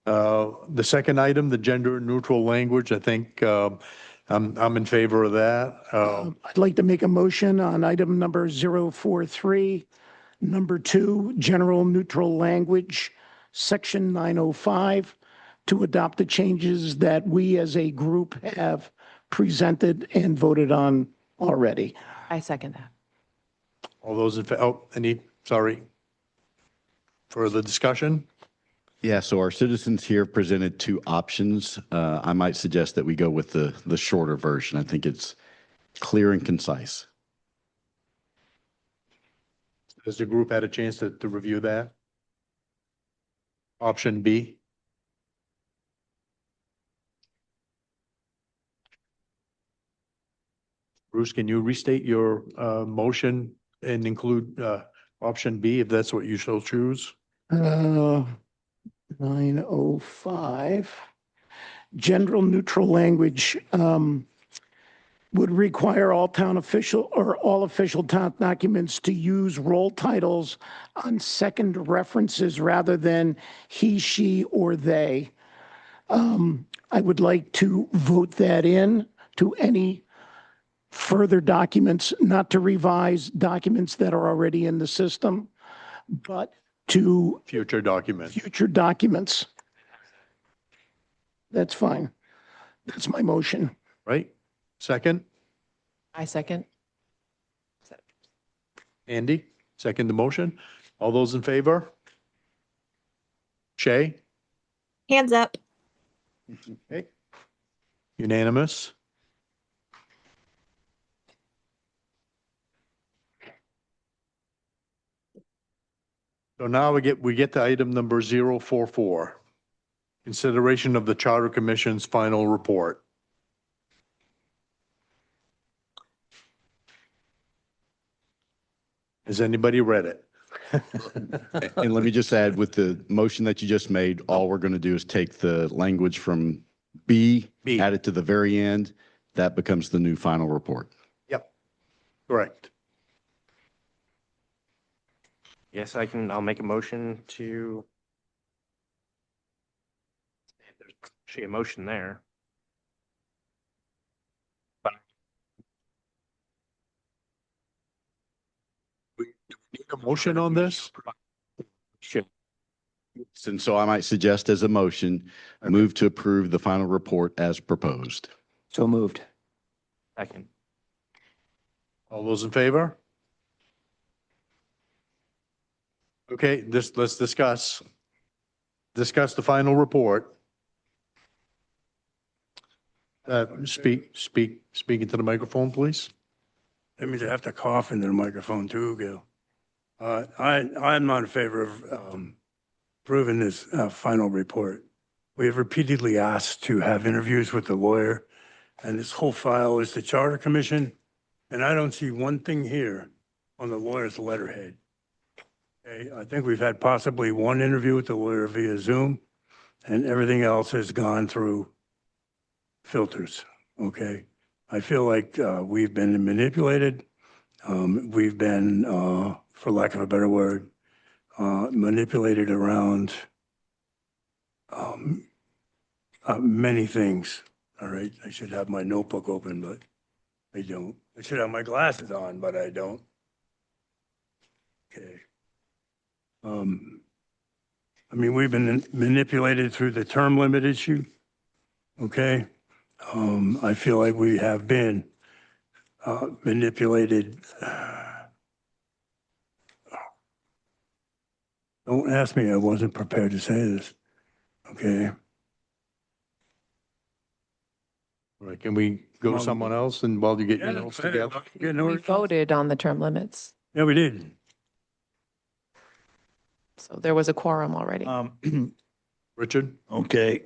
The second item, the gender neutral language, I think I'm in favor of that. I'd like to make a motion on item number 043, number 2, general neutral language, section 905, to adopt the changes that we as a group have presented and voted on already. I second that. All those in, sorry. Further discussion? Yeah, so our citizens here presented two options. I might suggest that we go with the shorter version. I think it's clear and concise. Has the group had a chance to review that? Option B? Bruce, can you restate your motion and include option B if that's what you shall choose? 905. General neutral language would require all town official or all official town documents to use role titles on second references rather than he, she, or they. I would like to vote that in to any further documents, not to revise documents that are already in the system, but to Future document. future documents. That's fine. That's my motion. Right? Second? I second. Andy, second the motion. All those in favor? Shay? Hands up. Okay. Unanimous? So now we get to item number 044. Consideration of the Charter Commission's final report. Has anybody read it? And let me just add, with the motion that you just made, all we're going to do is take the language from B, B. add it to the very end. That becomes the new final report. Yep. Correct. Yes, I'll make a motion to. There's actually a motion there. We need a motion on this? Should. And so I might suggest as a motion, move to approve the final report as proposed. So moved. Second. All those in favor? Okay, let's discuss the final report. Speak into the microphone, please. That means I have to cough into the microphone too, Gil. I'm not in favor of approving this final report. We have repeatedly asked to have interviews with the lawyer, and this whole file is the Charter Commission, and I don't see one thing here on the lawyer's letterhead. Okay, I think we've had possibly one interview with the lawyer via Zoom, and everything else has gone through filters, okay? I feel like we've been manipulated. We've been, for lack of a better word, manipulated around many things, all right? I should have my notebook open, but I don't. I should have my glasses on, but I don't. Okay. I mean, we've been manipulated through the term limit issue, okay? I feel like we have been manipulated. Don't ask me, I wasn't prepared to say this, okay? All right, can we go to someone else and while you get your notes together? We voted on the term limits, Yeah, we did. so there was a quorum already. Richard? Okay.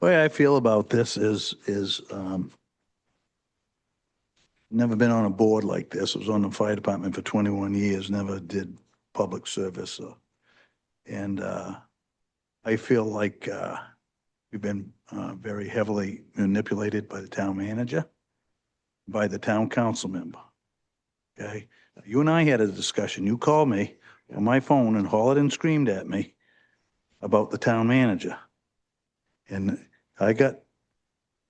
The way I feel about this is never been on a board like this. I was on the fire department for 21 years, never did public service. And I feel like we've been very heavily manipulated by the town manager, by the town council member. Okay? You and I had a discussion. You called me on my phone and hollered and screamed at me about the town manager. And I got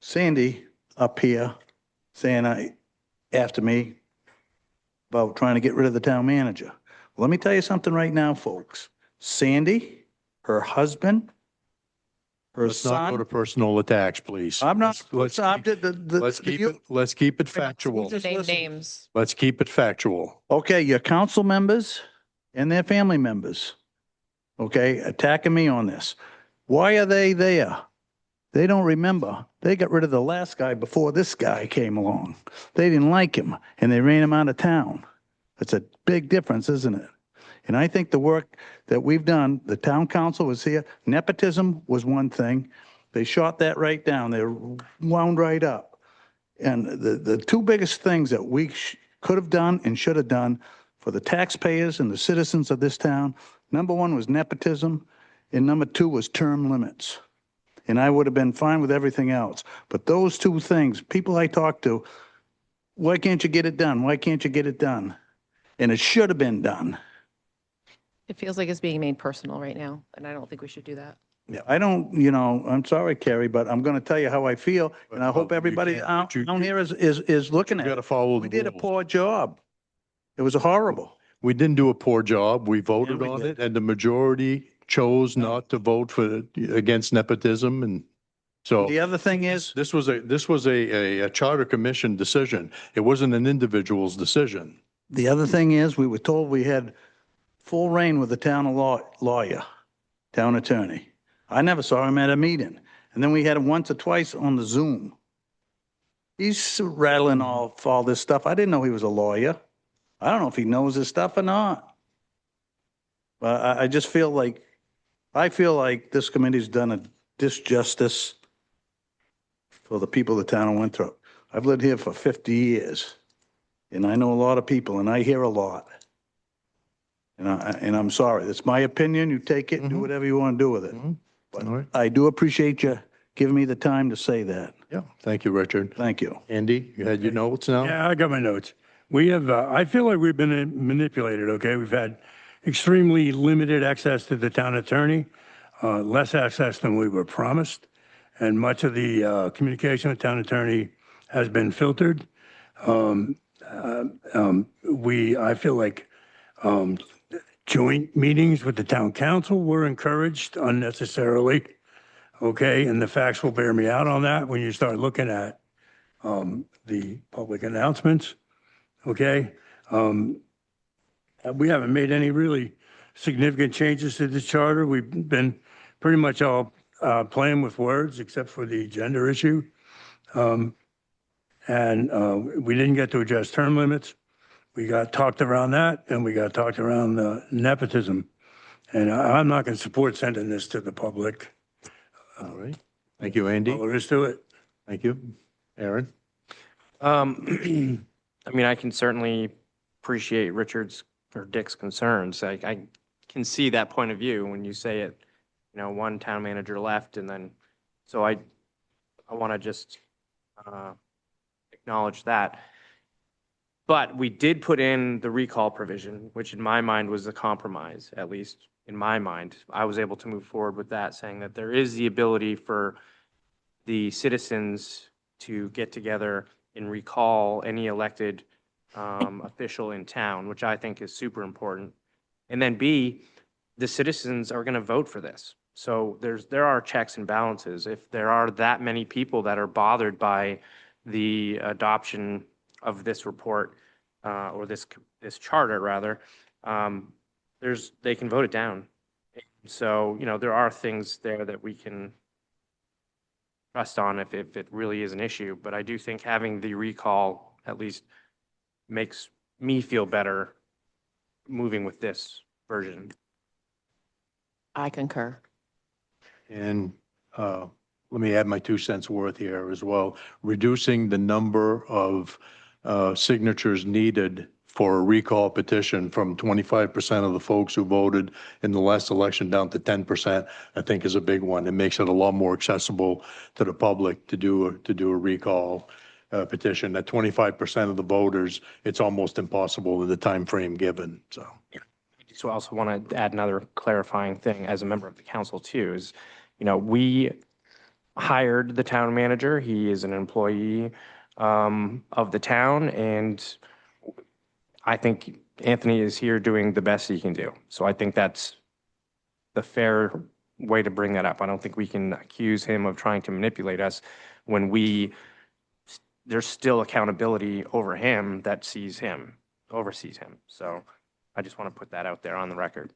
Sandy up here saying after me about trying to get rid of the town manager. Well, let me tell you something right now, folks. Sandy her husband, her Let's not go to son. personal attacks, please. I'm not, Let's I'm, keep- let's keep it factual. Just Name listen. names. Let's keep it factual. Okay, your council members and their family members, okay, attacking me on this. Why are they there? They don't remember. They got rid of the last guy before this guy came along. They didn't like him and they ran him out of town. That's a big difference, isn't it? And I think the work that we've done, the town council was here, nepotism was one thing. They shot that right down. They wound right up. And the two biggest things that we could have done and should have done for the taxpayers and the citizens of this town, number one was nepotism, and number two was term limits. And I would have been fine with everything else. But those two things, people I talk to, why can't you get it done? Why can't you get it done? And it should have been done. It feels like it's being made personal right now, and I don't think we should do that. Yeah, I don't, I'm sorry, Carrie, but I'm going to tell you how I feel, and I hope You everybody can't- out you- down here is looking You at got to it. follow We the did a rules. poor job. It was horrible. We didn't do a poor job. We voted we on did. it and the majority chose not to vote against nepotism. And so The other thing is, this was a charter commission decision. It wasn't an individual's decision. we were told we had full reign with the town lawyer, town attorney. I never saw him at a meeting. And then we had him once or twice on the Zoom. He's rattling off all this stuff. I didn't know he was a lawyer. I don't know if he knows his stuff or not. But I just feel like, this committee's done a disjustice for the people of the town of Winthrop. I've lived here for 50 years, and I know a lot of people, and I hear a lot. And I'm sorry, that's my opinion. You take it and do Mhm. whatever you want to do with it. Mhm. But All right. I do appreciate you giving me the time to say that. Yeah. Thank you, Richard. Thank you. Andy, you had your notes now? Yeah, I got my notes. We have, I feel like we've been manipulated, okay? We've had extremely limited access to the town attorney, less access than we were promised. And much of the communication with town attorney has been filtered. I feel like joint meetings with the town council were encouraged unnecessarily, okay? And the facts will bear me out on that when you start looking at the public announcements, okay? We haven't made any really significant changes to the charter. We've been pretty much all playing with words except for the gender issue. And we didn't get to address term limits. We got talked around that, and we got talked around nepotism. And I'm not going to support sending this to the public. All right. Thank you, Andy. All there is to it. Thank you. Aaron? I mean, I can certainly appreciate Richard's or Dick's concerns. I can see that point of view when you say it, one town manager left and then, so I want to just acknowledge that. But we did put in the recall provision, which in my mind was a compromise, at least in my mind. I was able to move forward with that, saying that there is the ability for the citizens to get together and recall any elected official in town, which I think is super important. And then B, the citizens are going to vote for this. So there are checks and balances. If there are that many people that are bothered by the adoption of this report or this charter rather, they can vote it down. So, there are things there that we can trust on if it really is an issue. But I do think having the recall at least makes me feel better moving with this version. I concur. And let me add my 2 cents worth here as well. Reducing the number of signatures needed for a recall petition from 25% of the folks who voted in the last election down to 10%, I think is a big one. It makes it a lot more accessible to the public to do a recall petition. At 25% of the voters, it's almost impossible in the time frame given. So. So I also want to add another clarifying thing as a member of the council too, is, we hired the town manager. He is an employee of the town, and I think Anthony is here doing the best he can do. So I think that's the fair way to bring that up. I don't think we can accuse him of trying to manipulate us when there's still accountability over him that oversees him. So I just want to put that out there on the record.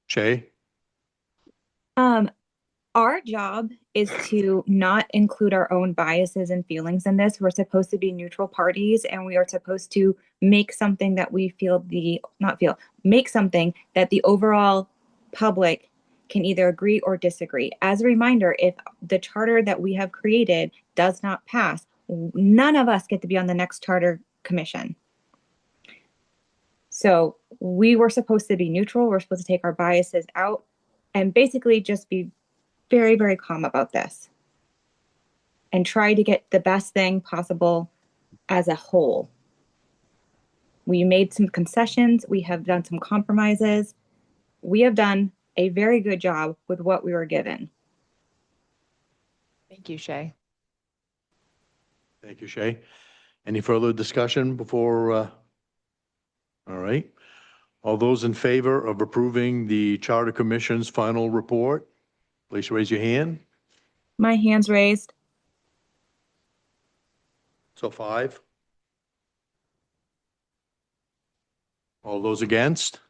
Shay? Our job is to not include our own biases and feelings in this. We're supposed to be neutral parties, and we are supposed to make something that we make something that the overall public can either agree or disagree. As a reminder, if the charter that we have created does not pass, none of us get to be on the next charter commission. So we were supposed to be neutral. We're supposed to take our biases out and basically just be very, very calm about this and try to get the best thing possible as a whole. We made some concessions. We have done some compromises. We have done a very good job with what we were given. Thank you, Shay. Thank you, Shay. Any further discussion before? All right. All those in favor of approving the Charter Commission's final report, please raise your hand. My hand's raised. So 5. All those against?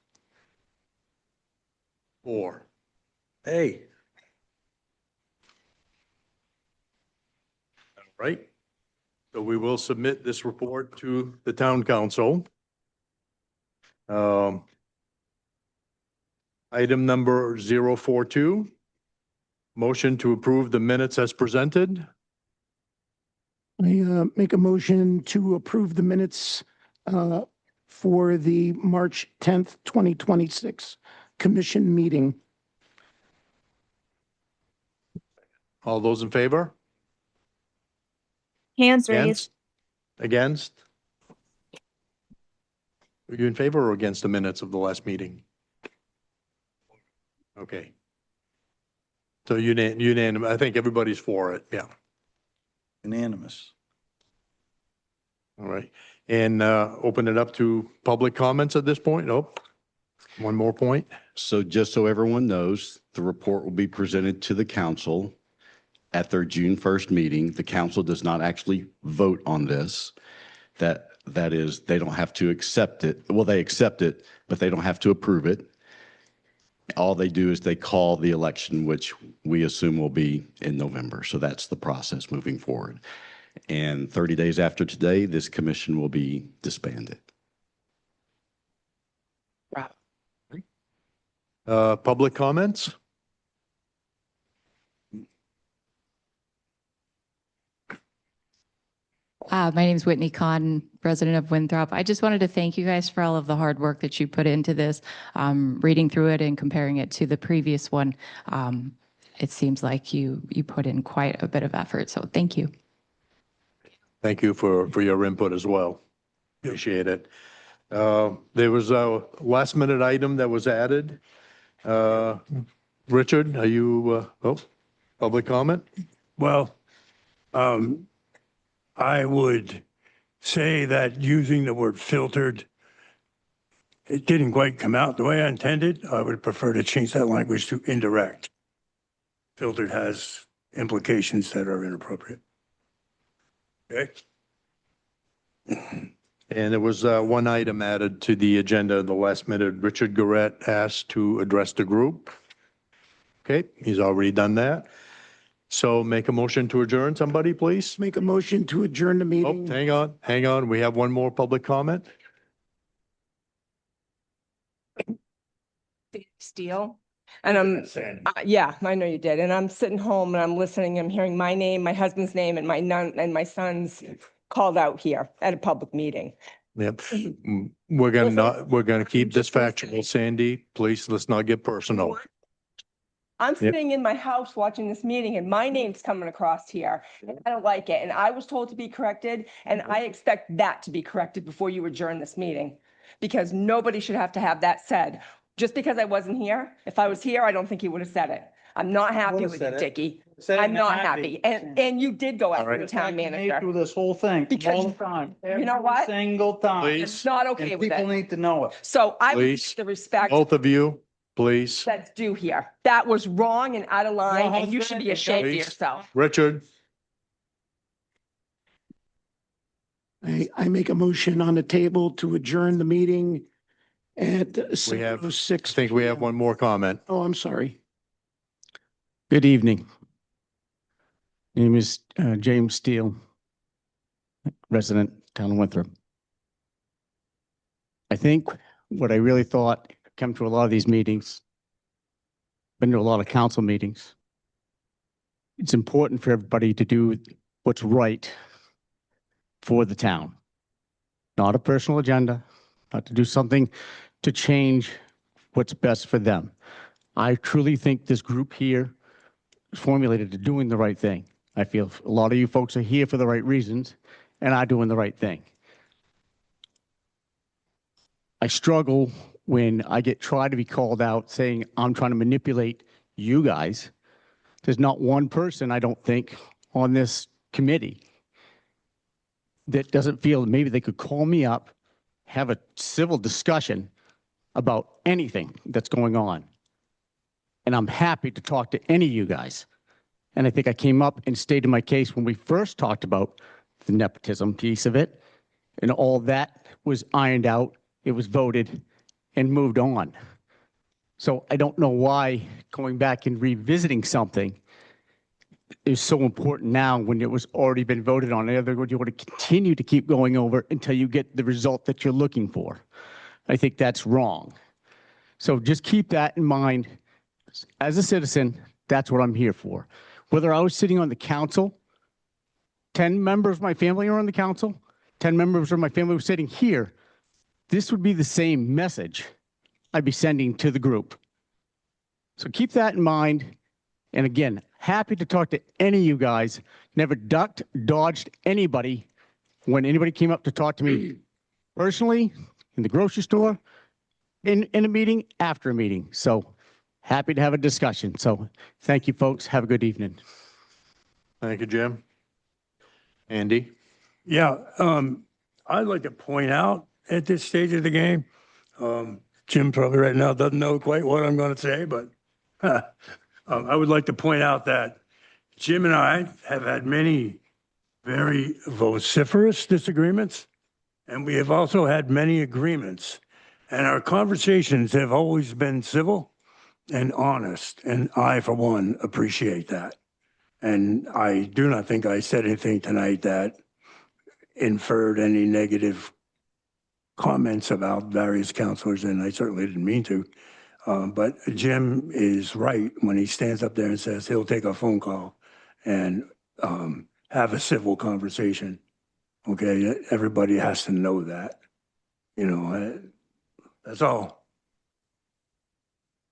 4. Hey, All right. So we will submit this report to the town council. Item number 042, motion to approve the minutes as presented. I make a motion to approve the minutes for the March 10th, 2026 commission meeting. All those in favor? Hands raised. Against? Are you in favor or against the minutes of the last meeting? Okay. So unanimous. I think everybody's for it. Yeah. unanimous. All right. And open it up to public comments at this point. Oh, one more point. So just so everyone knows, the report will be presented to the council at their June 1st meeting. The council does not actually vote on this. That is, they don't have to accept it. Well, they accept it, but they don't have to approve it. All they do is they call the election, which we assume will be in November. So that's the process moving forward. And 30 days after today, this commission will be disbanded. Public comments? My name is Whitney Kahn, resident of Winthrop. I just wanted to thank you guys for all of the hard work that you put into this. Reading through it and comparing it to the previous one, it seems like you put in quite a bit of effort. So thank you. Thank you for your input as well. Appreciate it. There was a last minute item that was added. Richard, are you, public comment? Well, I would say that using the word filtered, it didn't quite come out the way I intended. I would prefer to change that language to indirect. Filtered has implications that are inappropriate. Okay. And there was one item added to the agenda at the last minute. Richard Garrett asked to address the group. Okay, he's already done that. So make a motion to adjourn, somebody, please. Make a motion to adjourn the Oh, meeting. hang on. We have one more public comment. Steele. And yeah, I know you did. And I'm sitting home and I'm listening. I'm hearing my name, my husband's name, and my son's called out here at a public meeting. Yep. We're gonna keep this factual, Sandy. Please, let's not get personal. I'm sitting in my house watching this meeting and my name's coming across here. I don't like it. And I was told to be corrected, and I expect that to be corrected before you adjourn this meeting. Because nobody should have to have that said. Just because I wasn't here, if I was here, I don't think he would have said it. I'm not happy with you, Dickie. I'm not happy. And you did go after the town manager. Through this whole thing Because- all the time. You know what? Every single time. Please. It's not okay And with people it. need to know it. So I would Please. take the respect. Both of you, please. that's due here. That was wrong and out of line, and you should be ashamed of Please. yourself. Richard, I make a motion on the table to adjourn the meeting at we have, I 6:06. think we have one more comment. Oh, I'm sorry. Good evening. Name is James Steele, resident, town of Winthrop. I think what I really thought, come to a lot of these meetings, been to a lot of council meetings. It's important for everybody to do what's right for the town. Not a personal agenda, not to do something to change what's best for them. I truly think this group here is formulated to doing the right thing. I feel a lot of you folks are here for the right reasons and are doing the right thing. I struggle when I get tried to be called out saying I'm trying to manipulate you guys. There's not one person, I don't think, on this committee that doesn't feel that maybe they could call me up, have a civil discussion about anything that's going on. And I'm happy to talk to any of you guys. And I think I came up and stated my case when we first talked about the nepotism piece of it, and all that was ironed out. It was voted and moved on. So I don't know why going back and revisiting something is so important now when it was already been voted on. In other words, you want to continue to keep going over until you get the result that you're looking for. I think that's wrong. So just keep that in mind. As a citizen, that's what I'm here for. Whether I was sitting on the council, 10 members of my family are on the council, 10 members of my family were sitting here, this would be the same message I'd be sending to the group. So keep that in mind. And again, happy to talk to any of you guys. Never ducked, dodged anybody when anybody came up to talk to me personally, in the grocery store, in a meeting, after a meeting. So happy to have a discussion. So thank you, folks. Have a good evening. Thank you, Jim. Andy? Yeah, I'd like to point out at this stage of the game, Jim probably right now doesn't know quite what I'm going to say, but I would like to point out that Jim and I have had many very vociferous disagreements, and we have also had many agreements. And our conversations have always been civil and honest, and I, for one, appreciate that. And I do not think I said anything tonight that inferred any negative comments about various counselors, and I certainly didn't mean to. But Jim is right when he stands up there and says he'll take a phone call and have a civil conversation. Okay, everybody has to know that. You know, that's all.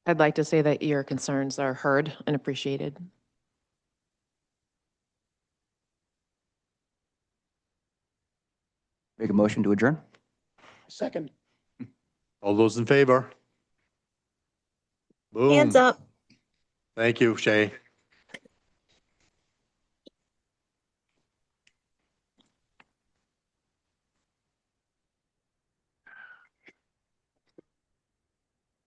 I'd like to say that your concerns are heard and appreciated. Make a motion to adjourn? Second. All those in favor? Boom. Hands up. Thank you, Shay.